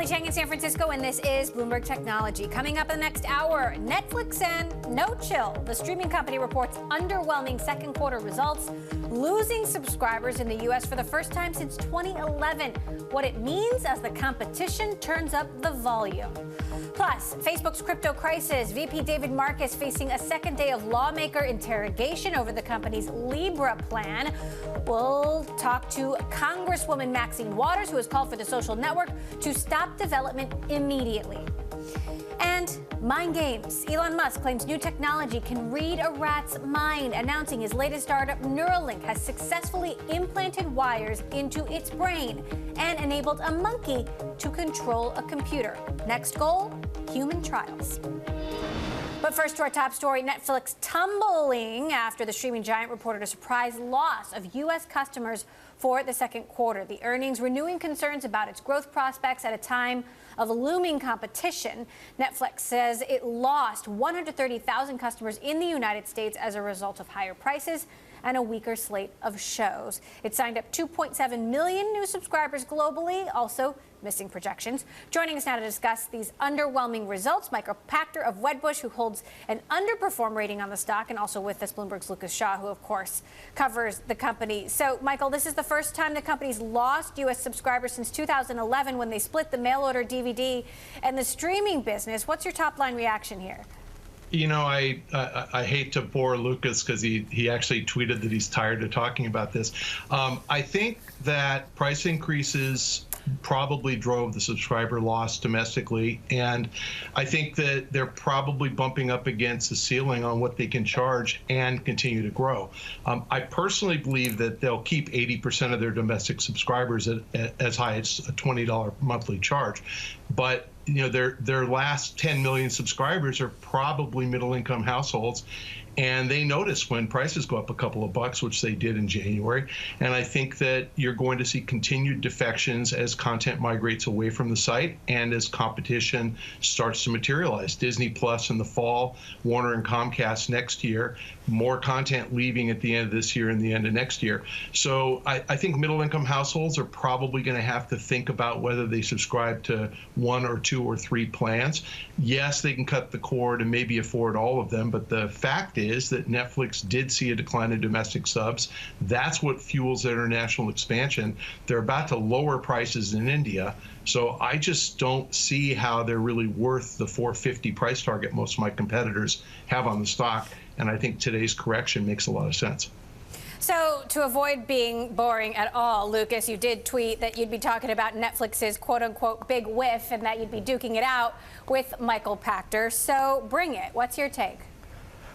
Chang in San Francisco, and this is Bloomberg Technology. Coming up in the next hour, Netflix and No Chill. The streaming company reports underwhelming second quarter results, losing subscribers in the U.S. for the first time since 2011. What it means as the competition turns up the volume. Plus, Facebook's crypto crisis. VP David Marcus facing a second day of lawmaker interrogation over the company's Libra plan. We'll talk to Congresswoman Maxine Waters, who has called for the social network to stop development immediately. And mind games. Elon Musk claims new technology can read a rat's mind, announcing his latest startup, Neuralink, has successfully implanted wires into its brain and enabled a monkey to control a computer. Next goal, human trials. But first to our top story, Netflix tumbling after the streaming giant reported a surprise loss of U.S. customers for the second quarter. The earnings renewing concerns about its growth prospects at a time of looming competition. Netflix says it lost 130,000 customers in the United States as a result of higher prices and a weaker slate of shows. It signed up 2.7 million new subscribers globally, also missing projections. Joining us now to discuss these underwhelming results, Michael Pachter of Wedbush, who holds an underperform rating on the stock, and also with us, Bloomberg's Lucas Shaw, who, of course, covers the company. So, Michael, this is the first time the company's lost U.S. subscribers since 2011 when they split the mail-order DVD and the streaming business. What's your top-line reaction here? You know, I hate to bore Lucas because he actually tweeted that he's tired of talking about this. I think that price increases probably drove the subscriber loss domestically, and I think that they're probably bumping up against the ceiling on what they can charge and continue to grow. I personally believe that they'll keep 80% of their domestic subscribers at as high as a $20 monthly charge, but you know, their last 10 million subscribers are probably middle-income households, and they notice when prices go up a couple of bucks, which they did in January. And I think that you're going to see continued defections as content migrates away from the site and as competition starts to materialize. Disney Plus in the fall, Warner and Comcast next year, more content leaving at the end of this year and the end of next year. So I think middle-income households are probably going to have to think about whether they subscribe to 1 or 2 or 3 plans. Yes, they can cut the cord and maybe afford all of them, but the fact is that Netflix did see a decline in domestic subs. That's what fuels their international expansion. They're about to lower prices in India. So I just don't see how they're really worth the $450 price target most of my competitors have on the stock. And I think today's correction makes a lot of sense. So to avoid being boring at all, Lucas, you did tweet that you'd be talking about Netflix's quote-unquote big whiff and that you'd be duking it out with Michael Pachter. So bring it. What's your take?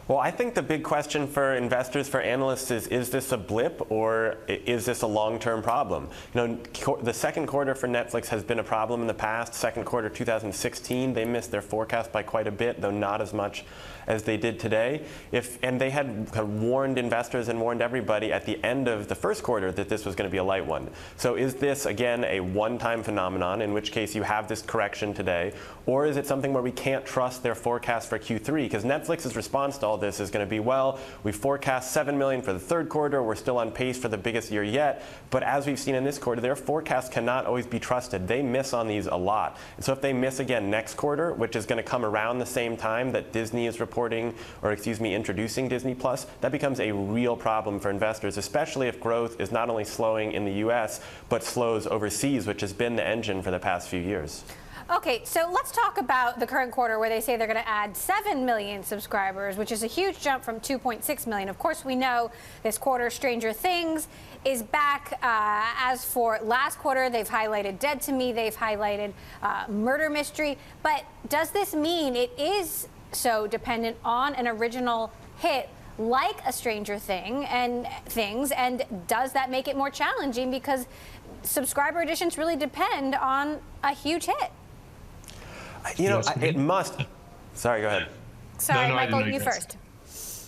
Well, I think the big question for investors, for analysts, is this a blip or is this a long-term problem? You know, the second quarter for Netflix has been a problem in the past. Second quarter 2016, they missed their forecast by quite a bit, though not as much as they did today. And they had kind of warned investors and warned everybody at the end of the first quarter that this was going to be a light one. So is this, again, a one-time phenomenon, in which case you have this correction today, or is it something where we can't trust their forecast for Q3? Because Netflix's response to all this is going to be, well, we forecast 7 million for the third quarter. We're still on pace for the biggest year yet. But as we've seen in this quarter, their forecasts cannot always be trusted. They miss on these a lot. And so if they miss again next quarter, which is going to come around the same time that Disney is reporting, or excuse me, introducing Disney Plus, that becomes a real problem for investors, especially if growth is not only slowing in the US, but slows overseas, which has been the engine for the past few years. Okay, so let's talk about the current quarter where they say they're going to add 7 million subscribers, which is a huge jump from 2.6 million. Of course, we know this quarter Stranger Things is back. As for last quarter, they've highlighted Dead to Me, they've highlighted Murder Mystery. But does this mean it is so dependent on an original hit like a Stranger Things, and does that make it more challenging because subscriber additions really depend on a huge hit? You know, it must. Sorry, go ahead. Sorry, no, Michael, you first.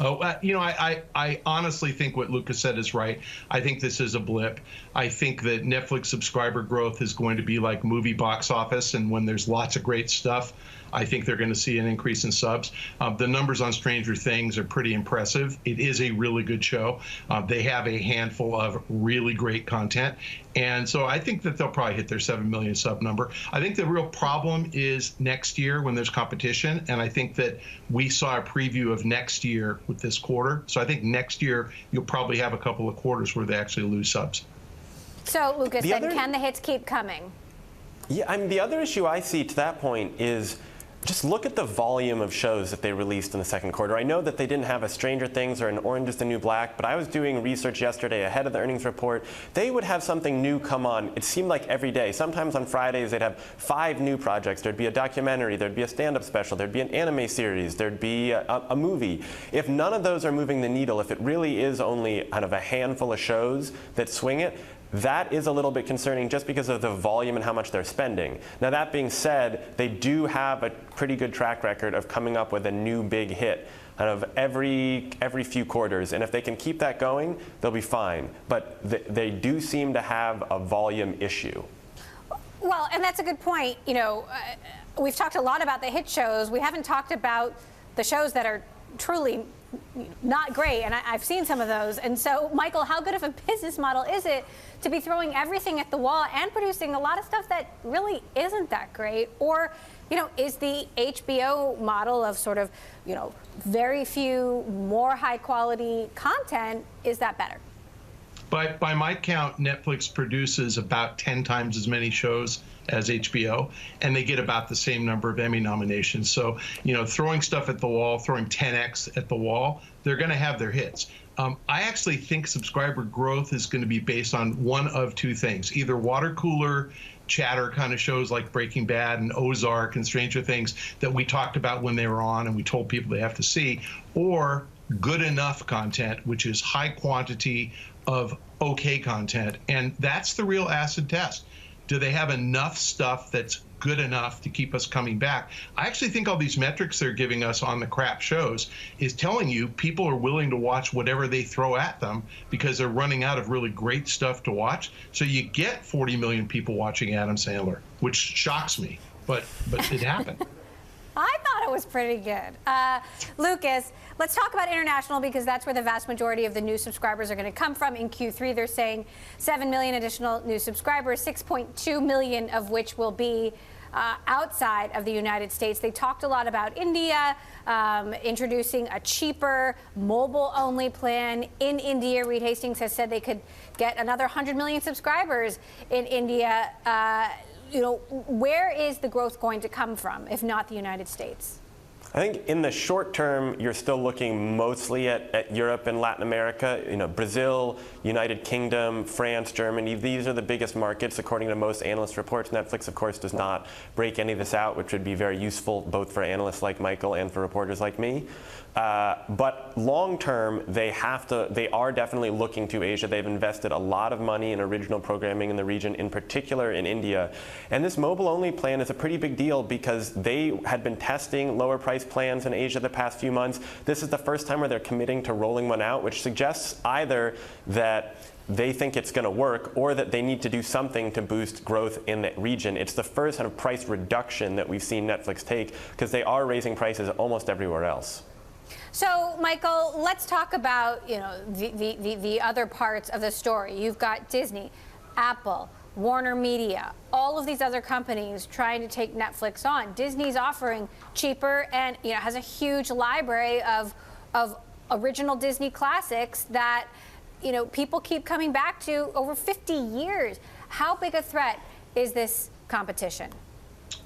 Oh, I honestly think what Lucas said is right. I think this is a blip. I think that Netflix subscriber growth is going to be like movie box office, and when there's lots of great stuff, I think they're going to see an increase in subs. The numbers on Stranger Things are pretty impressive. It is a really good show. They have a handful of really great content. And so I think that they'll probably hit their 7 million sub number. I think the real problem is next year when there's competition. And I think that we saw a preview of next year with this quarter. So I think next year you'll probably have a couple of quarters where they actually lose subs. So, Lucas, can the hits keep coming? Yeah, I mean, the other issue I see to that point is just look at the volume of shows that they released in the second quarter. I know that they didn't have a Stranger Things or an Orange is the New Black, but I was doing research yesterday ahead of the earnings report. They would have something new come on. It seemed like every day. Sometimes on Fridays they'd have 5 new projects. There'd be a documentary, there'd be a stand-up special, there'd be an anime series, there'd be a movie. If none of those are moving the needle, if it really is only kind of a handful of shows that swing it, that is a little bit concerning just because of the volume and how much they're spending. Now, that being said, they do have a pretty good track record of coming up with a new big hit out of every few quarters. And if they can keep that going, they'll be fine. But they do seem to have a volume issue. Well, and that's a good point. You know, we've talked a lot about the hit shows. We haven't talked about the shows that are truly not great, and I've seen some of those. And so, Michael, how good of a business model is it to be throwing everything at the wall and producing a lot of stuff that really isn't that great? Or, you know, is the HBO model of sort of, you know, very few, more high quality content, is that better? By my count, Netflix produces about 10 times as many shows as HBO, and they get about the same number of Emmy nominations. So, you know, throwing stuff at the wall, throwing 10x at the wall, they're going to have their hits. I actually think subscriber growth is going to be based on one of two things: either water cooler chatter kind of shows like Breaking Bad and Ozark and Stranger Things that we talked about when they were on and we told people they have to see, or good enough content, which is high quantity of okay content. And that's the real acid test. Do they have enough stuff that's good enough to keep us coming back? I actually think all these metrics they're giving us on the crap shows is telling you people are willing to watch whatever they throw at them because they're running out of really great stuff to watch. So you get 40 million people watching Adam Sandler, which shocks me, but it happened. I thought it was pretty good. Lucas, let's talk about international, because that's where the vast majority of the new subscribers are going to come from. In Q3, they're saying 7 million additional new subscribers, 6.2 million of which will be outside of the United States. They talked a lot about India, introducing a cheaper mobile-only plan in India. Reed Hastings has said they could get another 100 million subscribers in India. You know, where is the growth going to come from, if not the United States? I think in the short term, you're still looking mostly at Europe and Latin America. You know, Brazil, United Kingdom, France, Germany, these are the biggest markets according to most analyst reports. Netflix, of course, does not break any of this out, which would be very useful both for analysts like Michael and for reporters like me. But long term, they are definitely looking to Asia. They've invested a lot of money in original programming in the region, in particular in India. And this mobile-only plan is a pretty big deal because they had been testing lower price plans in Asia the past few months. This is the first time where they're committing to rolling one out, which suggests either that they think it's going to work or that they need to do something to boost growth in the region. It's the first kind of price reduction that we've seen Netflix take because they are raising prices almost everywhere else. So, Michael, let's talk about, you know, the other parts of the story. You've got Disney, Apple, Warner Media, all of these other companies trying to take Netflix on. Disney's offering cheaper and, you know, has a huge library of original Disney classics that, you know, people keep coming back to over 50 years. How big a threat is this competition?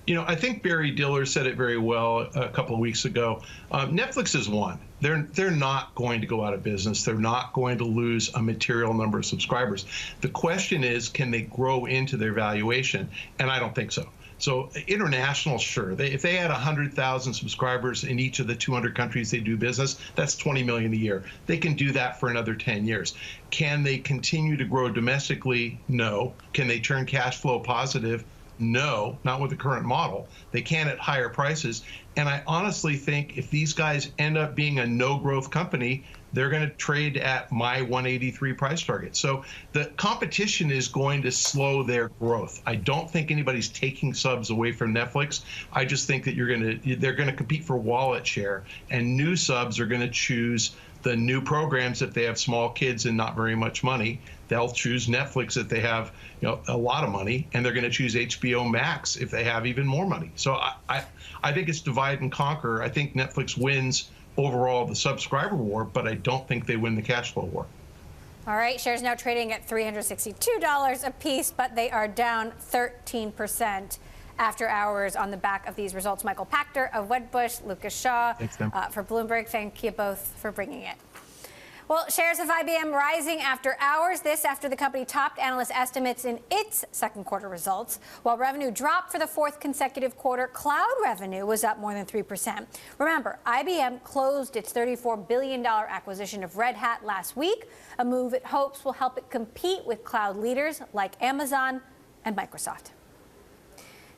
You know, I think Barry Diller said it very well a couple of weeks ago. Netflix is one. They're not going to go out of business. They're not going to lose a material number of subscribers. The question is, can they grow into their valuation? And I don't think so. So international, sure. If they had 100,000 subscribers in each of the 200 countries they do business, that's 20 million a year. They can do that for another 10 years. Can they continue to grow domestically? No. Can they turn cash flow positive? No, not with the current model. They can at higher prices. And I honestly think if these guys end up being a no-growth company, they're going to trade at my 183 price target. So the competition is going to slow their growth. I don't think anybody's taking subs away from Netflix. I just think that they're going to compete for wallet share, and new subs are going to choose the new programs if they have small kids and not very much money. They'll choose Netflix if they have, a lot of money, and they're going to choose HBO Max if they have even more money. So I think it's divide and conquer. I think Netflix wins overall the subscriber war, but I don't think they win the cash flow war. All right, shares now trading at $362 a piece, but they are down 13% after hours on the back of these results. Michael Pachter of Wedbush, Lucas Shaw for Bloomberg. Thank you both for bringing it. Well, shares of IBM rising after hours. This after the company topped analyst estimates in its second quarter results. While revenue dropped for the fourth consecutive quarter, cloud revenue was up more than 3%. Remember, IBM closed its $34 billion acquisition of Red Hat last week, a move it hopes will help it compete with cloud leaders like Amazon and Microsoft.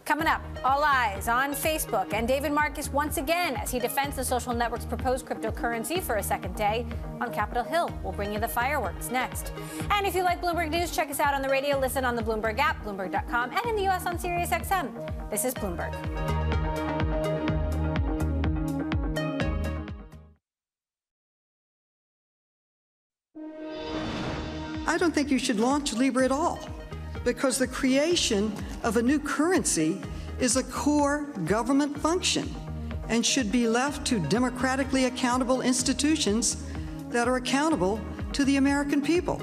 Coming up, all eyes on Facebook and David Marcus once again as he defends the social network's proposed cryptocurrency for a second day on Capitol Hill. We'll bring you the fireworks next. And if you like Bloomberg News, check us out on the radio, listen on the Bloomberg app, Bloomberg.com, and in the U.S. on SiriusXM. This is Bloomberg. I don't think you should launch Libra at all, because the creation of a new currency is a core government function and should be left to democratically accountable institutions that are accountable to the American people.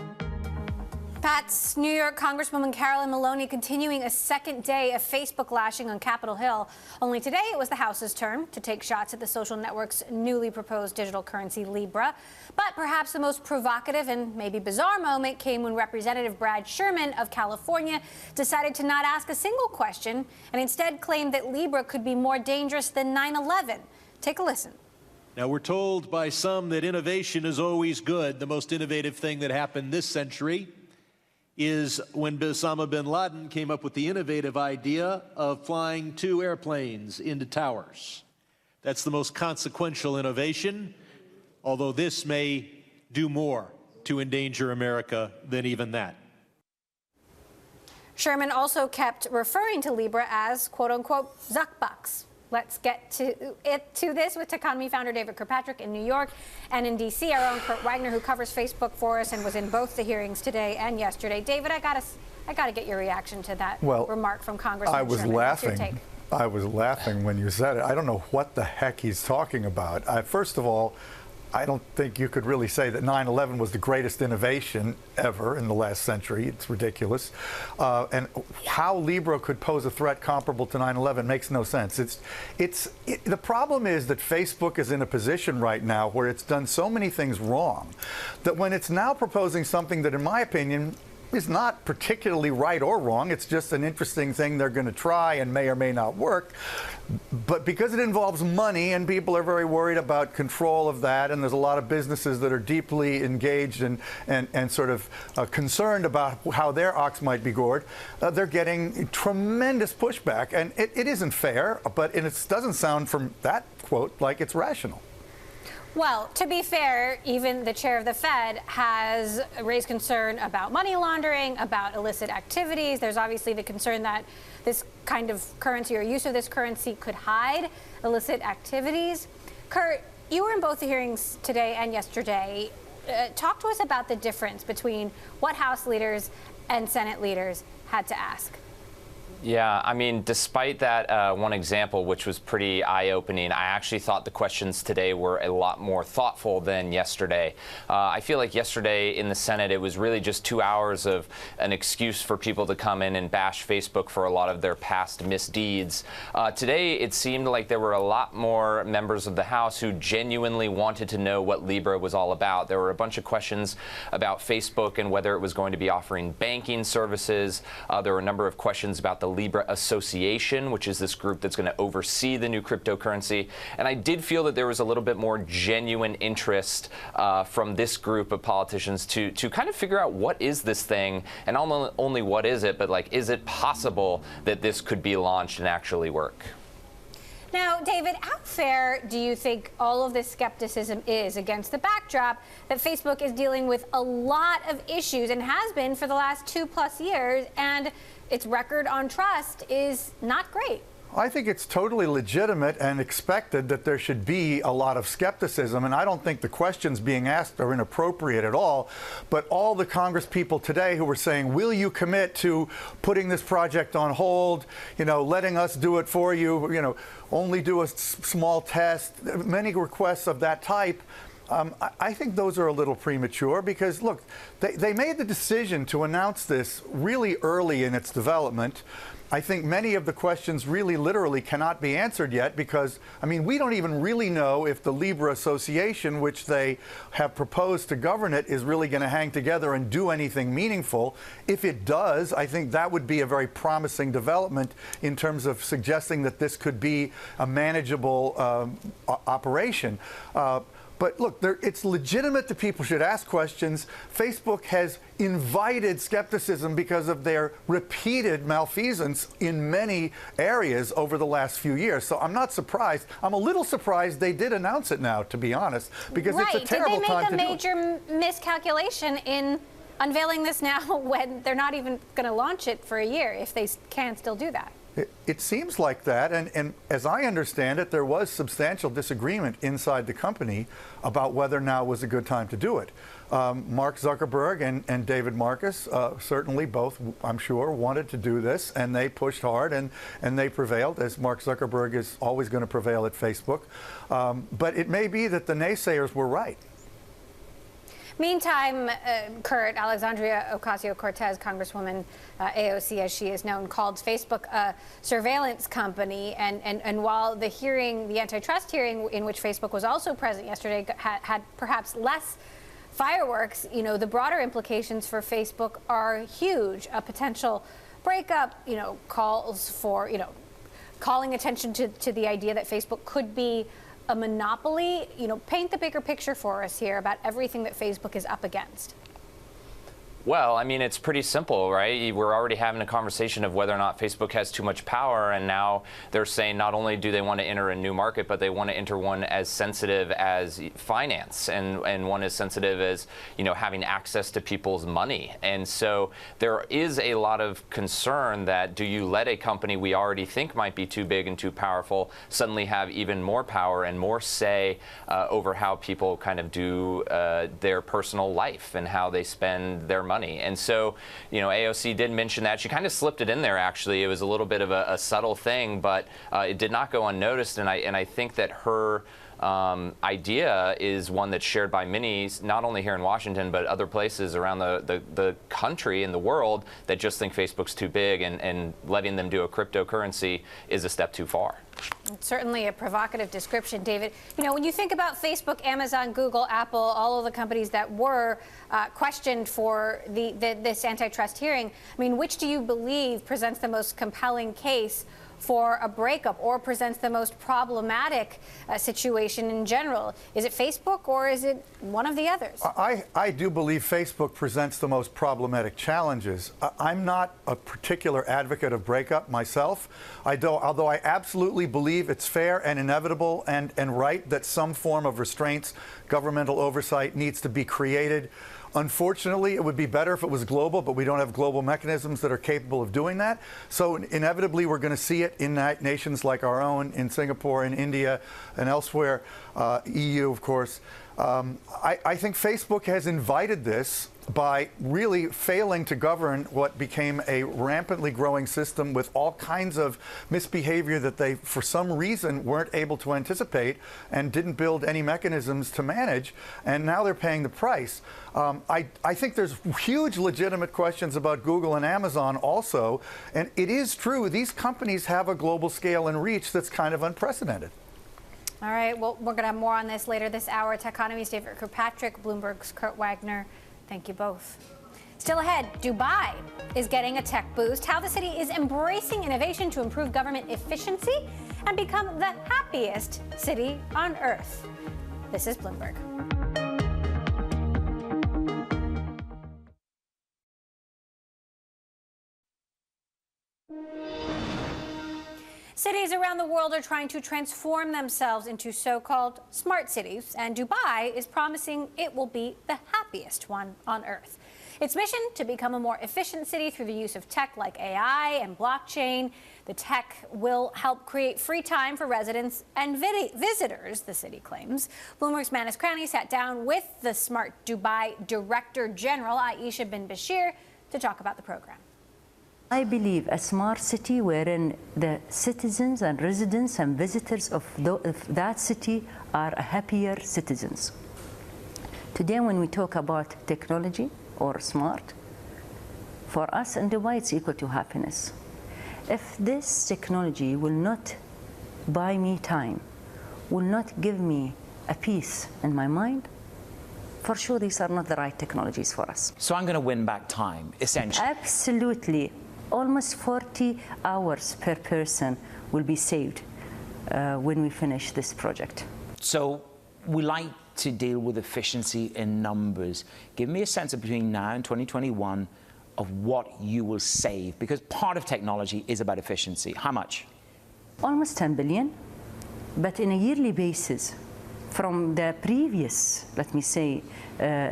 Pat's New York Congresswoman Carolyn Maloney continuing a second day of Facebook lashing on Capitol Hill. Only today it was the House's turn to take shots at the social network's newly proposed digital currency Libra. But perhaps the most provocative and maybe bizarre moment came when Representative Brad Sherman of California decided to not ask a single question and instead claimed that Libra could be more dangerous than 9/11. Take a listen. Now, we're told by some that innovation is always good. The most innovative thing that happened this century is when Osama bin Laden came up with the innovative idea of flying 2 airplanes into towers. That's the most consequential innovation, although this may do more to endanger America than even that. Sherman also kept referring to Libra as, quote unquote, Zuckbucks. Let's get to this with Techonomy founder David Kirkpatrick in New York and in D.C. Our own Kurt Wagner, who covers Facebook for us and was in both the hearings today and yesterday. David, I got to get your reaction to that remark from Congressman Sherman. I was laughing when you said it. I don't know what the heck he's talking about. First of all, I don't think you could really say that 9/11 was the greatest innovation ever in the last century. It's ridiculous. And how Libra could pose a threat comparable to 9/11 makes no sense. The problem is that Facebook is in a position right now where it's done so many things wrong that when it's now proposing something that, in my opinion, is not particularly right or wrong. It's just an interesting thing they're going to try and may or may not work. But because it involves money and people are very worried about control of that, and there's a lot of businesses that are deeply engaged and sort of concerned about how their ox might be gored, they're getting tremendous pushback. And it isn't fair, but it doesn't sound from that quote like it's rational. Well, to be fair, even the chair of the Fed has raised concern about money laundering, about illicit activities. There's obviously the concern that this kind of currency or use of this currency could hide illicit activities. Kurt, you were in both the hearings today and yesterday. Talk to us about the difference between what House leaders and Senate leaders had to ask. Yeah, I mean, despite that one example, which was pretty eye-opening, I actually thought the questions today were a lot more thoughtful than yesterday. I feel like yesterday in the Senate, it was really just 2 hours of an excuse for people to come in and bash Facebook for a lot of their past misdeeds. Today, it seemed like there were a lot more members of the House who genuinely wanted to know what Libra was all about. There were a bunch of questions about Facebook and whether it was going to be offering banking services. There were a number of questions about the Libra Association, which is this group that's going to oversee the new cryptocurrency. And I did feel that there was a little bit more genuine interest from this group of politicians to kind of figure out what is this thing, and not only what is it, but like, is it possible that this could be launched and actually work? Now, David, how fair do you think all of this skepticism is against the backdrop that Facebook is dealing with a lot of issues and has been for the last 2+ years, and its record on trust is not great? I think it's totally legitimate and expected that there should be a lot of skepticism, and I don't think the questions being asked are inappropriate at all. But all the Congress people today who were saying, will you commit to putting this project on hold, letting us do it for you, only do a small test, many requests of that type, I think those are a little premature because, look, they made the decision to announce this really early in its development. I think many of the questions really literally cannot be answered yet because, we don't even really know if the Libra Association, which they have proposed to govern it, is really going to hang together and do anything meaningful. If it does, I think that would be a very promising development in terms of suggesting that this could be a manageable operation. But look, it's legitimate that people should ask questions. Facebook has invited skepticism because of their repeated malfeasance in many areas over the last few years. So I'm not surprised. I'm a little surprised they did announce it now, to be honest, because it's a terrible time to do it. Did they make a major miscalculation in unveiling this now when they're not even going to launch it for a year, if they can still do that? It seems like that, and as I understand it, there was substantial disagreement inside the company about whether now was a good time to do it. Mark Zuckerberg and David Marcus certainly both, I'm sure, wanted to do this, and they pushed hard, and they prevailed, as Mark Zuckerberg is always going to prevail at Facebook. But it may be that the naysayers were right. Meantime, Kurt, Alexandria Ocasio-Cortez, Congresswoman AOC, as she is known, called Facebook a surveillance company. And while the hearing, the antitrust hearing, in which Facebook was also present yesterday, had perhaps less fireworks, the broader implications for Facebook are huge. A potential breakup, calls for, calling attention to the idea that Facebook could be a monopoly. Paint the bigger picture for us here about everything that Facebook is up against. Well, it's pretty simple, right? We're already having a conversation of whether or not Facebook has too much power, and now they're saying not only do they want to enter a new market, but they want to enter one as sensitive as finance, and one as sensitive as, having access to people's money. And so there is a lot of concern that, do you let a company we already think might be too big and too powerful suddenly have even more power and more say over how people kind of do their personal life and how they spend their money? And so, AOC did mention that. She kind of slipped it in there, actually. It was a little bit of a subtle thing, but it did not go unnoticed. And I think that her idea is one that's shared by many, not only here in Washington, but other places around the country and the world that just think Facebook's too big, and letting them do a cryptocurrency is a step too far. It's certainly a provocative description, David. When you think about Facebook, Amazon, Google, Apple, all of the companies that were questioned for this antitrust hearing, which do you believe presents the most compelling case for a breakup, or presents the most problematic situation in general? Is it Facebook, or is it one of the others? I do believe Facebook presents the most problematic challenges. I'm not a particular advocate of breakup myself, although I absolutely believe it's fair and inevitable and right that some form of restraints, governmental oversight needs to be created. Unfortunately, it would be better if it was global, but we don't have global mechanisms that are capable of doing that. So inevitably, we're going to see it in nations like our own, in Singapore, in India, and elsewhere, EU, of course. I think Facebook has invited this by really failing to govern what became a rampantly growing system with all kinds of misbehavior that they, for some reason, weren't able to anticipate and didn't build any mechanisms to manage, and now they're paying the price. I think there's huge legitimate questions about Google and Amazon also, and it is true, these companies have a global scale and reach that's kind of unprecedented. All right, well, we're going to have more on this later this hour. Techonomy's David Kirkpatrick, Bloomberg's Kurt Wagner. Thank you both. Still ahead, Dubai is getting a tech boost, how the city is embracing innovation to improve government efficiency and become the happiest city on earth. This is Bloomberg. Cities around the world are trying to transform themselves into so-called smart cities, and Dubai is promising it will be the happiest one on earth. Its mission to become a more efficient city through the use of tech like AI and blockchain. The tech will help create free time for residents and visitors, the city claims. Bloomberg's Manus Krani sat down with the Smart Dubai Director General, Aisha bin Bashir, to talk about the program. I believe a smart city wherein the citizens and residents and visitors of that city are happier citizens. Today, when we talk about technology or smart, for us in Dubai, it's equal to happiness. If this technology will not buy me time, will not give me a peace in my mind, for sure these are not the right technologies for us. So I'm going to win back time, essentially. Absolutely. Almost 40 hours per person will be saved when we finish this project. So we like to deal with efficiency in numbers. Give me a sense of between now and 2021 of what you will save, because part of technology is about efficiency. How much? Almost 10 billion, but in a yearly basis, from the previous, let me say,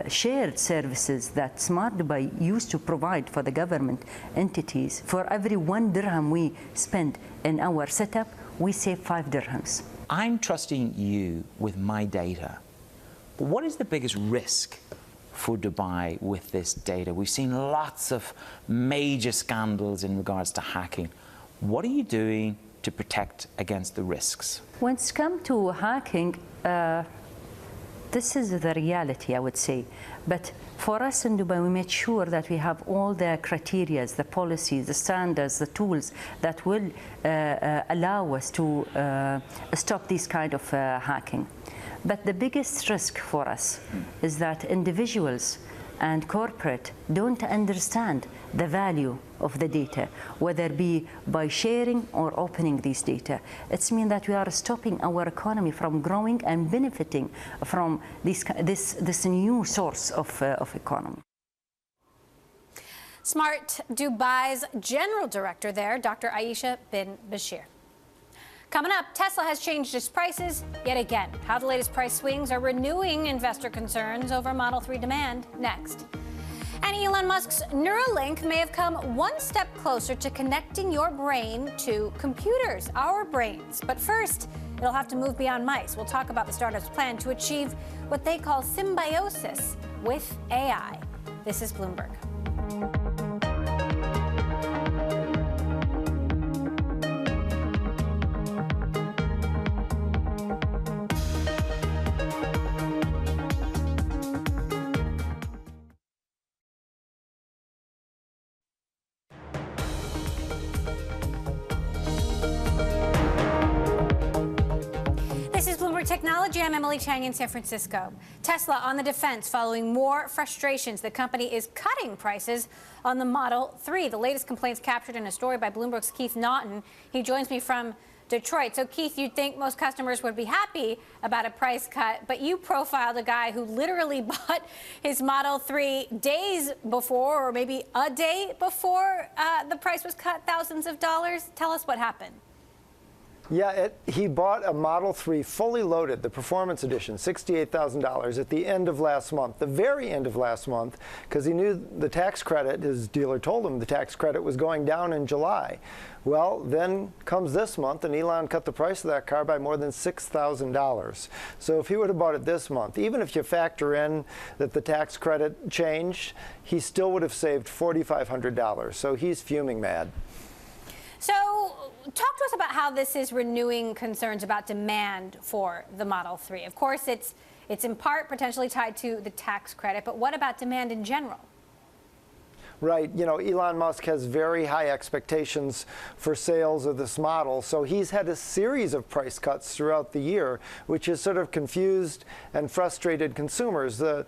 shared services that Smart Dubai used to provide for the government entities, for every 1 dirham we spend in our setup, we save 5 dirhams. I'm trusting you with my data, but what is the biggest risk for Dubai with this data? We've seen lots of major scandals in regards to hacking. What are you doing to protect against the risks? When it's come to hacking, this is the reality, I would say. But for us in Dubai, we made sure that we have all the criteria, the policies, the standards, the tools that will allow us to stop this kind of hacking. But the biggest risk for us is that individuals and corporate don't understand the value of the data, whether it be by sharing or opening these data. It means that we are stopping our economy from growing and benefiting from this new source of economy. Smart Dubai's General Director there, Dr. Aisha bin Bashir. Coming up, Tesla has changed its prices yet again. How the latest price swings are renewing investor concerns over Model 3 demand next. And Elon Musk's Neuralink may have come one step closer to connecting your brain to computers, our brains. But first, it'll have to move beyond mice. We'll talk about the startup's plan to achieve what they call symbiosis with AI. This is Bloomberg. Technology, I'm Emily Chang in San Francisco. Tesla on the defense following more frustrations. The company is cutting prices on the Model 3. The latest complaints captured in a story by Bloomberg's Keith Naughton. He joins me from Detroit. So, Keith, you'd think most customers would be happy about a price cut, but you profiled a guy who literally bought his Model 3 days before, or maybe a day before the price was cut, thousands of dollars. Tell us what happened. Yeah, he bought a Model 3 fully loaded, the Performance Edition, $68,000 at the end of last month, the very end of last month, because he knew the tax credit, his dealer told him the tax credit was going down in July. Well, then comes this month, and Elon cut the price of that car by more than $6,000. So if he would have bought it this month, even if you factor in that the tax credit changed, he still would have saved $4,500. So he's fuming mad. So talk to us about how this is renewing concerns about demand for the Model 3. Of course, it's in part potentially tied to the tax credit, but what about demand in general? Right. You know, Elon Musk has very high expectations for sales of this model. So he's had a series of price cuts throughout the year, which has sort of confused and frustrated consumers. The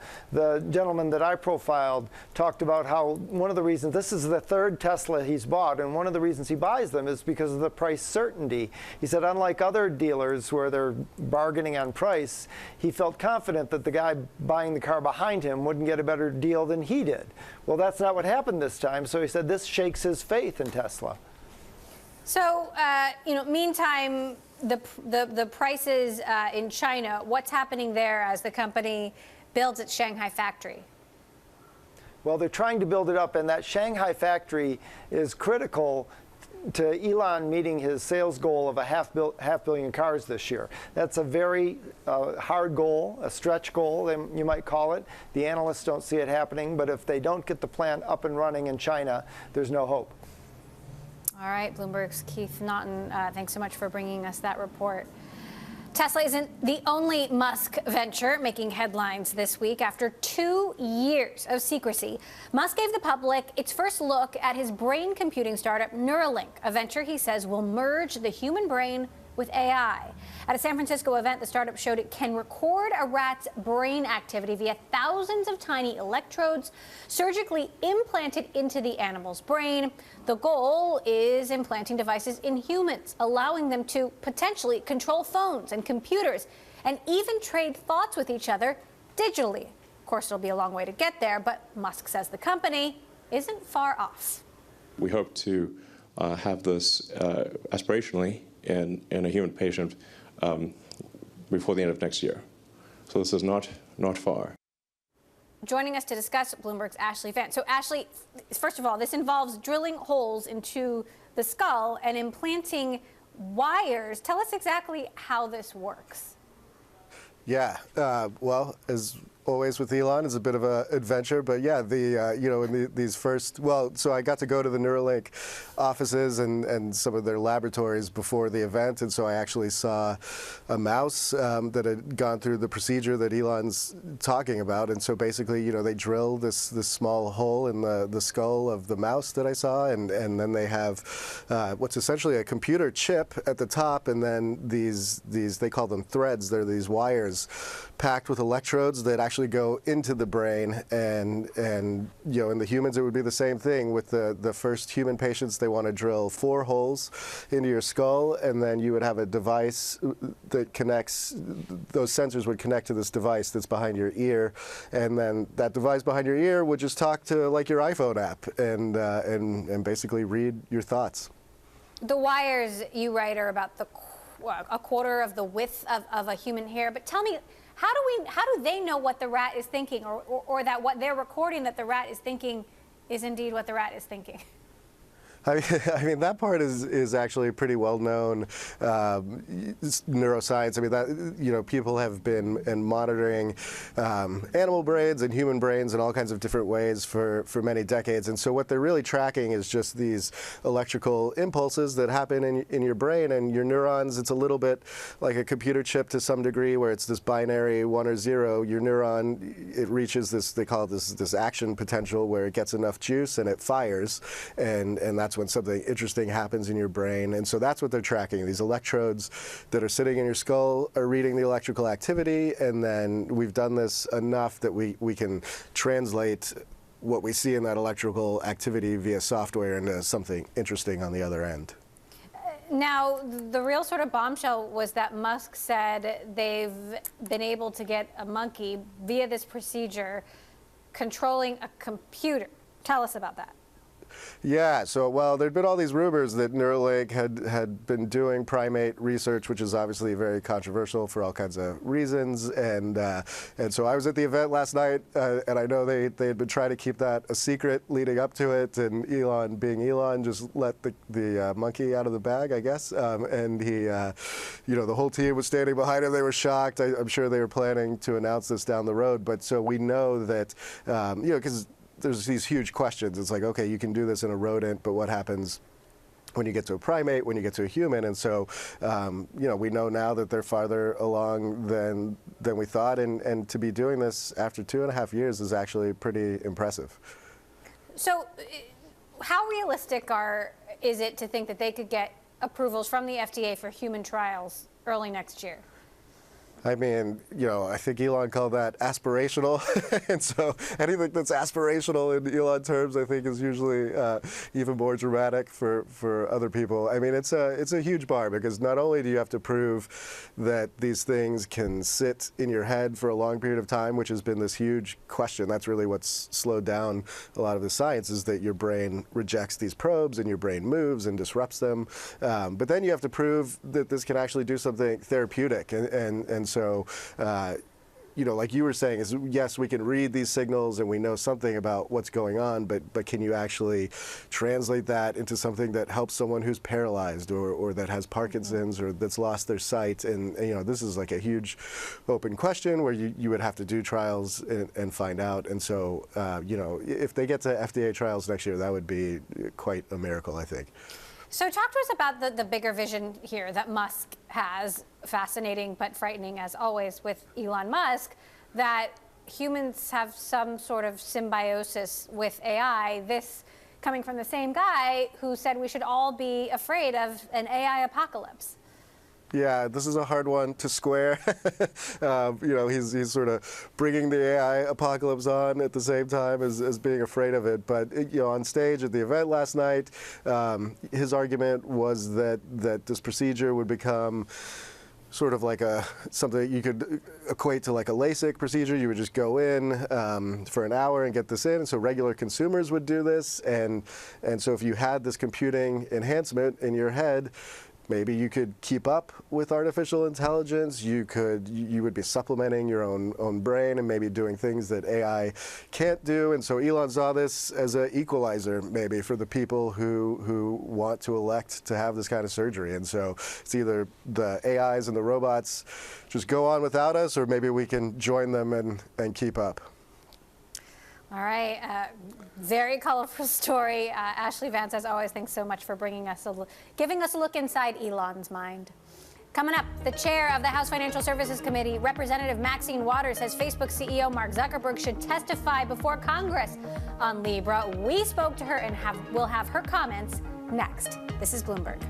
gentleman that I profiled talked about how one of the reasons, this is the third Tesla he's bought, and one of the reasons he buys them is because of the price certainty. He said, unlike other dealers where they're bargaining on price, he felt confident that the guy buying the car behind him wouldn't get a better deal than he did. Well, that's not what happened this time, so he said this shakes his faith in Tesla. So, meantime, the prices in China, what's happening there as the company builds its Shanghai factory? Well, they're trying to build it up, and that Shanghai factory is critical to Elon meeting his sales goal of a half billion cars this year. That's a very hard goal, a stretch goal, you might call it. The analysts don't see it happening, but if they don't get the plant up and running in China, there's no hope. All right, Bloomberg's Keith Naughton, thanks so much for bringing us that report. Tesla isn't the only Musk venture making headlines this week. After 2 years of secrecy, Musk gave the public its first look at his brain computing startup Neuralink, a venture he says will merge the human brain with AI. At a San Francisco event, the startup showed it can record a rat's brain activity via thousands of tiny electrodes surgically implanted into the animal's brain. The goal is implanting devices in humans, allowing them to potentially control phones and computers and even trade thoughts with each other digitally. Of course, it'll be a long way to get there, but Musk says the company isn't far off. We hope to have this aspirationally in a human patient before the end of next year. So this is not far. Joining us to discuss Bloomberg's Ashley Vance. So Ashley, first of all, this involves drilling holes into the skull and implanting wires. Tell us exactly how this works. Yeah, well, as always with Elon, it's a bit of an adventure, but yeah, these first, so I got to go to the Neuralink offices and some of their laboratories before the event, and so I actually saw a mouse that had gone through the procedure that Elon's talking about, and so basically, they drill this small hole in the skull of the mouse that I saw, and then they have what's essentially a computer chip at the top, and then these they call them threads. They're these wires packed with electrodes that actually go into the brain, and in the humans it would be the same thing. With the first human patients, they want to drill 4 holes into your skull, and then you would have a device that connects, those sensors would connect to this device that's behind your ear, and then that device behind your ear would just talk to like your iPhone app and basically read your thoughts. The wires you write are about a quarter of the width of a human hair, but tell me, how do they know what the rat is thinking, or that what they're recording that the rat is thinking is indeed what the rat is thinking? I mean, that part is actually pretty well known neuroscience. I mean, that people have been monitoring animal brains and human brains in all kinds of different ways for many decades. And so what they're really tracking is just these electrical impulses that happen in your brain and your neurons. It's a little bit like a computer chip to some degree, where it's this binary 1 or 0. Your neuron, it reaches this, they call it this action potential, where it gets enough juice and it fires, and that's when something interesting happens in your brain. And so that's what they're tracking. These electrodes that are sitting in your skull are reading the electrical activity, and then we've done this enough that we can translate what we see in that electrical activity via software into something interesting on the other end. Now, the real sort of bombshell was that Musk said they've been able to get a monkey via this procedure controlling a computer. Tell us about that. Yeah, so, there'd been all these rumors that Neuralink had been doing primate research, which is obviously very controversial for all kinds of reasons. And so I was at the event last night, and I know they had been trying to keep that a secret leading up to it. And Elon, being Elon, just let the monkey out of the bag, I guess. And he, the whole team was standing behind him. They were shocked. I'm sure they were planning to announce this down the road. But so we know that, because there's these huge questions. It's like, okay, you can do this in a rodent, but what happens when you get to a primate, when you get to a human? And so, we know now that they're farther along than we thought, and to be doing this after 2.5 years is actually pretty impressive. So how realistic is it to think that they could get approvals from the FDA for human trials early next year? I mean, I think Elon called that aspirational. And so anything that's aspirational in Elon terms, I think, is usually even more dramatic for other people. I mean, it's a huge bar, because not only do you have to prove that these things can sit in your head for a long period of time, which has been this huge question. That's really what's slowed down a lot of the science, is that your brain rejects these probes and your brain moves and disrupts them. But then you have to prove that this can actually do something therapeutic. And so, like you were saying, is yes, we can read these signals and we know something about what's going on, but can you actually translate that into something that helps someone who's paralyzed or that has Parkinson's or that's lost their sight? And this is like a huge open question where you would have to do trials and find out. And so, if they get to FDA trials next year, that would be quite a miracle, I think. So talk to us about the bigger vision here that Musk has, fascinating but frightening as always with Elon Musk, that humans have some sort of symbiosis with AI, this coming from the same guy who said we should all be afraid of an AI apocalypse. Yeah, this is a hard one to square. He's sort of bringing the AI apocalypse on at the same time as being afraid of it. But on stage at the event last night, his argument was that this procedure would become sort of like something you could equate to like a LASIK procedure. You would just go in for an hour and get this in. And so regular consumers would do this. And so if you had this computing enhancement in your head, maybe you could keep up with artificial intelligence. You would be supplementing your own brain and maybe doing things that AI can't do. And so Elon saw this as an equalizer, maybe, for the people who want to elect to have this kind of surgery. And so it's either the AIs and the robots just go on without us, or maybe we can join them and keep up. All right, very colorful story. Ashlee Vance, as always, thanks so much for giving us a look inside Elon's mind. Coming up, the chair of the House Financial Services Committee, Representative Maxine Waters, says Facebook CEO Mark Zuckerberg should testify before Congress on Libra. We spoke to her and we'll have her comments next. This is Bloomberg.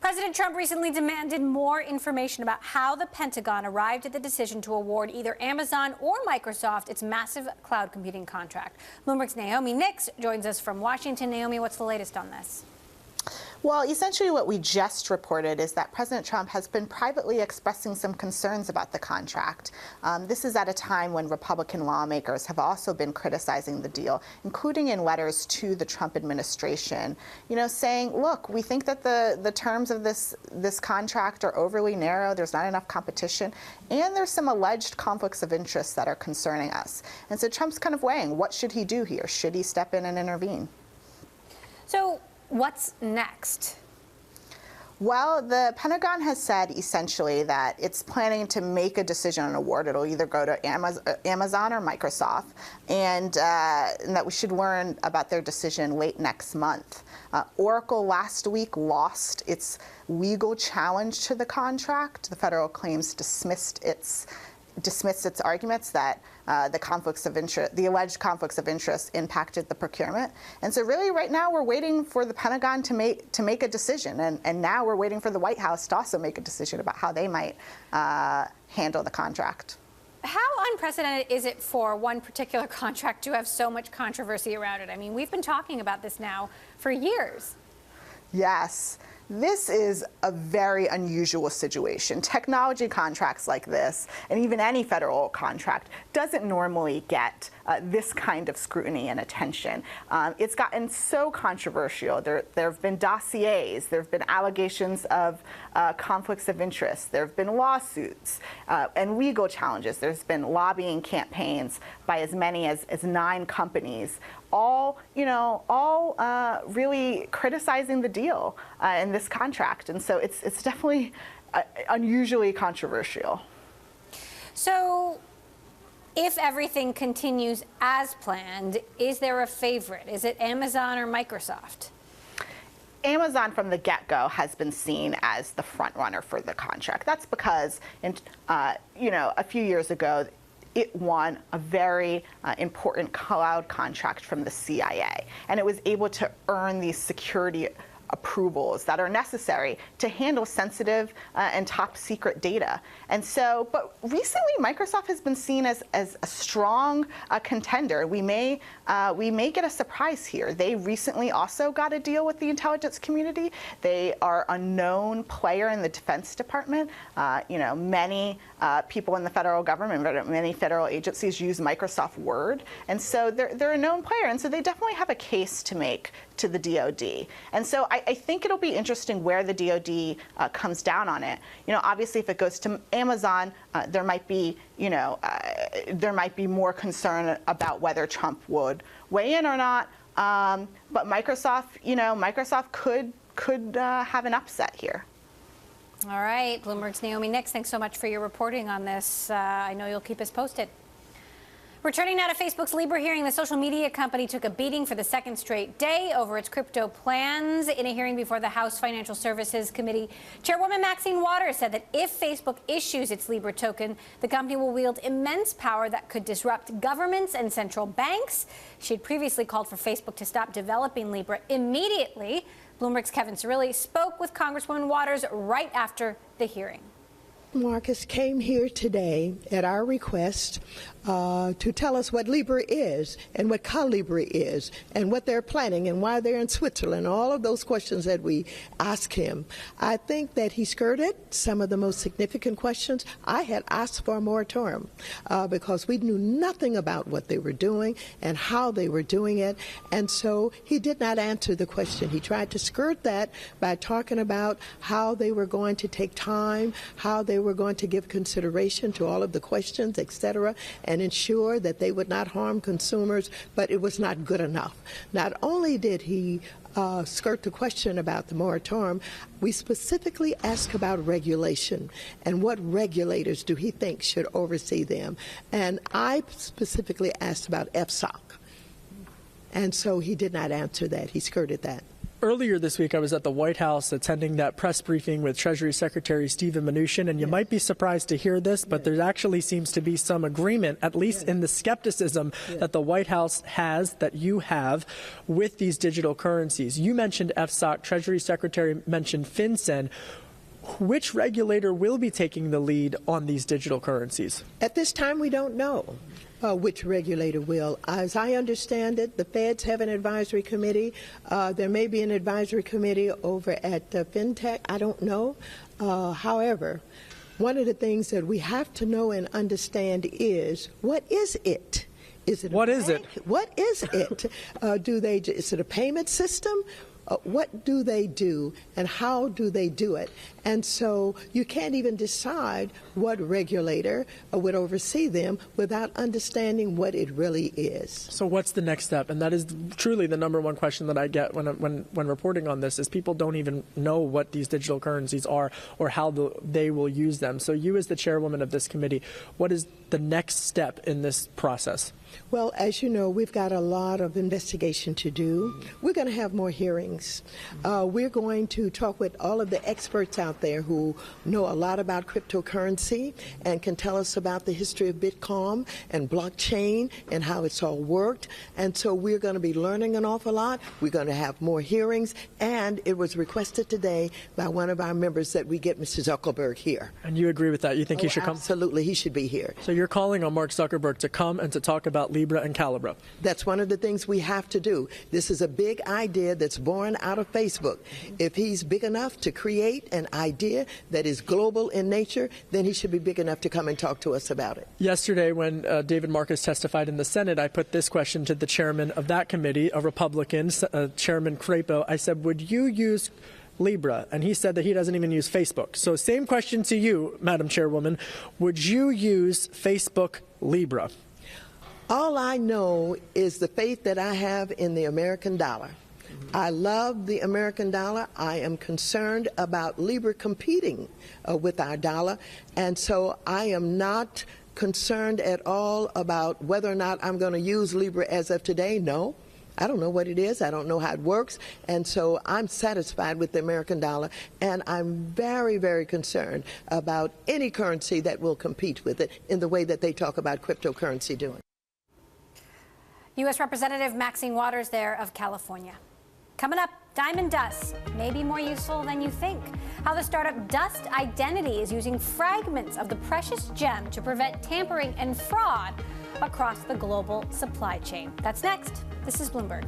President Trump recently demanded more information about how the Pentagon arrived at the decision to award either Amazon or Microsoft its massive cloud computing contract. Bloomberg's Naomi Nix joins us from Washington. Naomi, what's the latest on this? Well, essentially what we just reported is that President Trump has been privately expressing some concerns about the contract. This is at a time when Republican lawmakers have also been criticizing the deal, including in letters to the Trump administration, saying, look, we think that the terms of this contract are overly narrow, there's not enough competition, and there's some alleged conflicts of interest that are concerning us. And so Trump's kind of weighing, what should he do here? Should he step in and intervene? So what's next? Well, the Pentagon has said essentially that it's planning to make a decision on award. It'll either go to Amazon or Microsoft, and that we should learn about their decision late next month. Oracle last week lost its legal challenge to the contract. The federal claims dismissed its arguments that the alleged conflicts of interest impacted the procurement. And so really right now we're waiting for the Pentagon to make a decision. And now we're waiting for the White House to also make a decision about how they might handle the contract. How unprecedented is it for one particular contract to have so much controversy around it? I mean, we've been talking about this now for years. Yes. This is a very unusual situation. Technology contracts like this, and even any federal contract, doesn't normally get this kind of scrutiny and attention. It's gotten so controversial. There have been dossiers, there have been allegations of conflicts of interest, there have been lawsuits and legal challenges. There's been lobbying campaigns by as many as 9 companies, all really criticizing the deal in this contract. And so it's definitely unusually controversial. So if everything continues as planned, is there a favorite? Is it Amazon or Microsoft? Amazon from the get-go has been seen as the front runner for the contract. That's because, a few years ago, it won a very important cloud contract from the CIA, and it was able to earn these security approvals that are necessary to handle sensitive and top secret data. And so, but recently Microsoft has been seen as a strong contender. We may get a surprise here. They recently also got a deal with the intelligence community. They are a known player in the Defense Department. Many people in the federal government, many federal agencies use Microsoft Word. And so they're a known player. And so they definitely have a case to make to the DoD. And so I think it'll be interesting where the DoD comes down on it. Obviously, if it goes to Amazon, there might be more concern about whether Trump would weigh in or not. But Microsoft could have an upset here. All right, Bloomberg's Naomi Nix, thanks so much for your reporting on this. I know you'll keep us posted. Returning now to Facebook's Libra hearing, the social media company took a beating for the second straight day over its crypto plans. In a hearing before the House Financial Services Committee, Chairwoman Maxine Waters said that if Facebook issues its Libra token, the company will wield immense power that could disrupt governments and central banks. She had previously called for Facebook to stop developing Libra immediately. Bloomberg's Kevin Cirilli spoke with Congresswoman Waters right after the hearing. Marcus came here today at our request to tell us what Libra is and what Calibra is and what they're planning and why they're in Switzerland, all of those questions that we asked him. I think that he skirted some of the most significant questions. I had asked for a moratorium because we knew nothing about what they were doing and how they were doing it, and so he did not answer the question. He tried to skirt that by talking about how they were going to take time, how they were going to give consideration to all of the questions, etc., and ensure that they would not harm consumers, but it was not good enough. Not only did he skirt the question about the moratorium, we specifically asked about regulation and what regulators do he think should oversee them. And I specifically asked about FSOC. And so he did not answer that. He skirted that. Earlier this week, I was at the White House attending that press briefing with Treasury Secretary Steven Mnuchin, and you might be surprised to hear this, but there actually seems to be some agreement, at least in the skepticism that the White House has, that you have, with these digital currencies. You mentioned FSOC, Treasury Secretary mentioned FinCEN. Which regulator will be taking the lead on these digital currencies? At this time, we don't know. Which regulator will. As I understand it, the feds have an advisory committee. There may be an advisory committee over at FinTech. I don't know. However, one of the things that we have to know and understand is, what is it? Is it what is it? What is it? Is it a payment system? What do they do and how do they do it? And so you can't even decide what regulator would oversee them without understanding what it really is. So what's the next step? And that is truly the number one question that I get when reporting on this, is people don't even know what these digital currencies are or how they will use them. So you, as the chairwoman of this committee, what is the next step in this process? Well, as you know, we've got a lot of investigation to do. We're going to have more hearings. We're going to talk with all of the experts out there who know a lot about cryptocurrency and can tell us about the history of Bitcoin and blockchain and how it's all worked. And so we're going to be learning an awful lot. We're going to have more hearings. And it was requested today by one of our members that we get Mr. Zuckerberg here. And you agree with that? You think he should come? Absolutely. He should be here. So you're calling on Mark Zuckerberg to come and to talk about Libra and Calibra. That's one of the things we have to do. This is a big idea that's born out of Facebook. If he's big enough to create an idea that is global in nature, then he should be big enough to come and talk to us about it. Yesterday, when David Marcus testified in the Senate, I put this question to the chairman of that committee, a Republican, Chairman Crapo. I said, would you use Libra? And he said that he doesn't even use Facebook. So same question to you, Madam Chairwoman. Would you use Facebook Libra? All I know is the faith that I have in the American dollar. I love the American dollar. I am concerned about Libra competing with our dollar. And so I am not concerned at all about whether or not I'm going to use Libra as of today. No. I don't know what it is. I don't know how it works. And so I'm satisfied with the American dollar. And I'm very, very concerned about any currency that will compete with it in the way that they talk about cryptocurrency doing. U.S. Representative Maxine Waters there of California. Coming up, diamond dust may be more useful than you think. How the startup Dust Identity is using fragments of the precious gem to prevent tampering and fraud across the global supply chain. That's next. This is Bloomberg.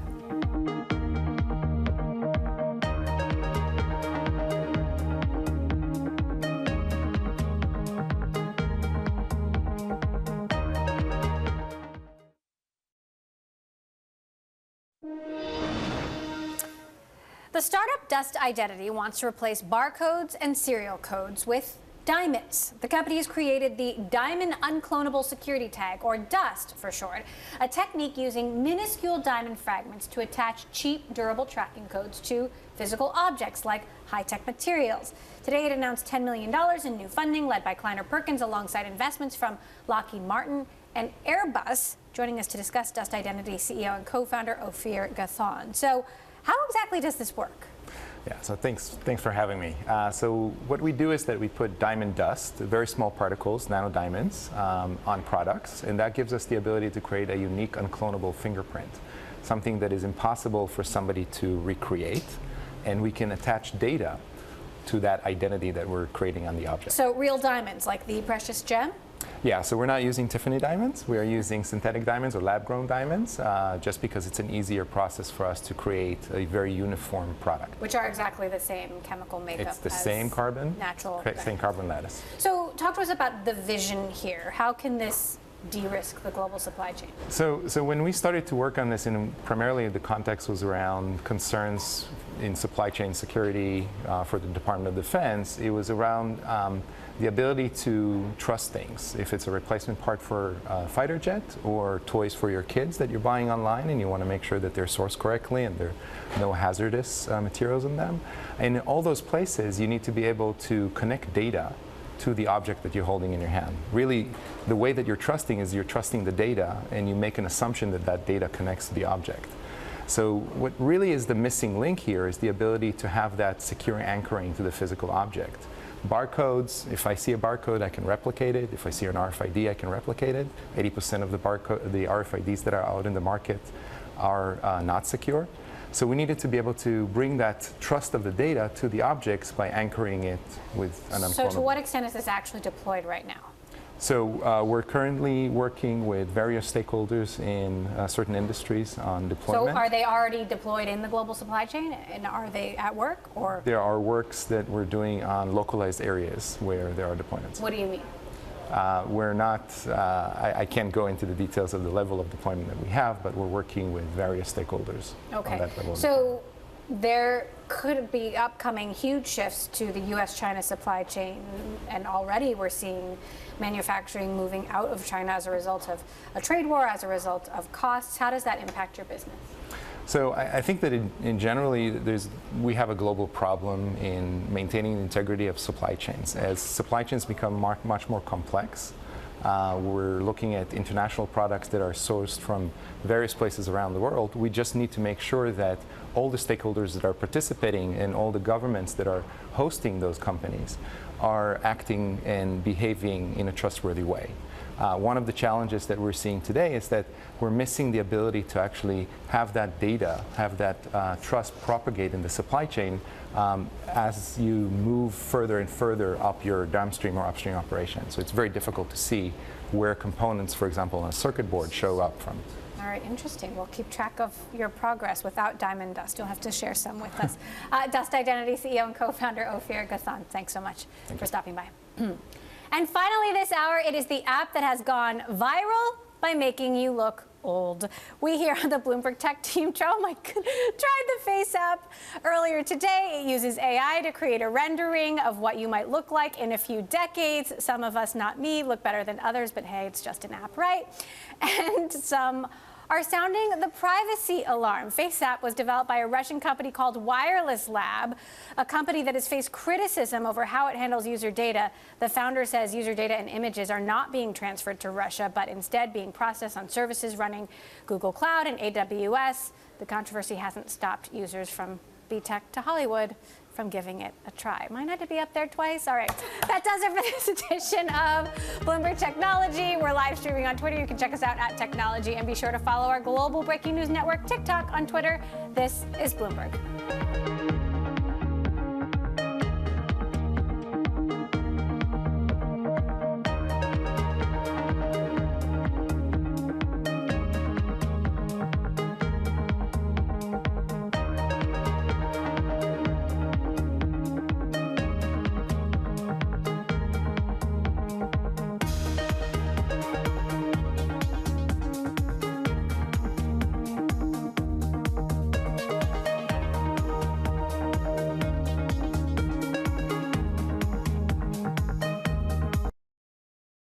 The startup Dust Identity wants to replace barcodes and serial codes with diamonds. The company has created the Diamond Unclonable Security Tag, or DUST for short, a technique using minuscule diamond fragments to attach cheap, durable tracking codes to physical objects like high-tech materials. Today it announced $10 million in new funding led by Kleiner Perkins alongside investments from Lockheed Martin and Airbus. Joining us to discuss Dust Identity, CEO and co-founder Ophir Gathon. So how exactly does this work? Yeah, so thanks for having me. So what we do is that we put diamond dust, very small particles, nanodiamonds, on products, and that gives us the ability to create a unique unclonable fingerprint, something that is impossible for somebody to recreate, and we can attach data to that identity that we're creating on the object. So real diamonds, like the precious gem? Yeah, so we're not using Tiffany diamonds. We are using synthetic diamonds or lab-grown diamonds, just because it's an easier process for us to create a very uniform product. Which are exactly the same chemical makeup. It's the as same carbon, natural. same carbon lattice. So talk to us about the vision here. How can this de-risk the global supply chain? So when we started to work on this, and primarily the context was around concerns in supply chain security for the Department of Defense, it was around the ability to trust things. If it's a replacement part for a fighter jet or toys for your kids that you're buying online and you want to make sure that they're sourced correctly and there are no hazardous materials in them. And in all those places, you need to be able to connect data to the object that you're holding in your hand. Really, the way that you're trusting is you're trusting the data and you make an assumption that that data connects to the object. So what really is the missing link here is the ability to have that secure anchoring to the physical object. Barcodes, if I see a barcode, I can replicate it. If I see an RFID, I can replicate it. 80% of the RFIDs that are out in the market are not secure. So we needed to be able to bring that trust of the data to the objects by anchoring it with an unclonable. So to what extent is this actually deployed right now? So we're currently working with various stakeholders in certain industries on deployment. So are they already deployed in the global supply chain, and are they at work, or? There are works that we're doing on localized areas where there are deployments. What do you mean? We're not, I can't go into the details of the level of deployment that we have, but we're working with various stakeholders on that level. So there could be upcoming huge shifts to the U.S.-China supply chain, and already we're seeing manufacturing moving out of China as a result of a trade war, as a result of costs. How does that impact your business? So I think that in generally, we have a global problem in maintaining the integrity of supply chains. As supply chains become much more complex, we're looking at international products that are sourced from various places around the world. We just need to make sure that all the stakeholders that are participating and all the governments that are hosting those companies are acting and behaving in a trustworthy way. One of the challenges that we're seeing today is that we're missing the ability to actually have that data, have that trust propagate in the supply chain as you move further and further up your downstream or upstream operations. So it's very difficult to see where components, for example, on a circuit board show up from. All right, interesting. We'll keep track of your progress without diamond dust. You'll have to share some with us. Dust Identity CEO and co-founder Ophir Gathon, thanks so much for stopping by. And finally this hour, it is the app that has gone viral by making you look old. We here on the Bloomberg Tech team tried the Face app earlier today. It uses AI to create a rendering of what you might look like in a few decades. Some of us, not me, look better than others, but hey, it's just an app, right? And some are sounding the privacy alarm. FaceApp was developed by a Russian company called Wireless Lab, a company that has faced criticism over how it handles user data. The founder says user data and images are not being transferred to Russia, but instead being processed on services running Google Cloud and AWS. The controversy hasn't stopped users from B-Tech to Hollywood from giving it a try. Mine had to be up there twice. All right, that does it for this edition of Bloomberg Technology. We're live streaming on Twitter. You can check us out at Technology, and be sure to follow our global breaking news network, TikTok, on Twitter. This is Bloomberg.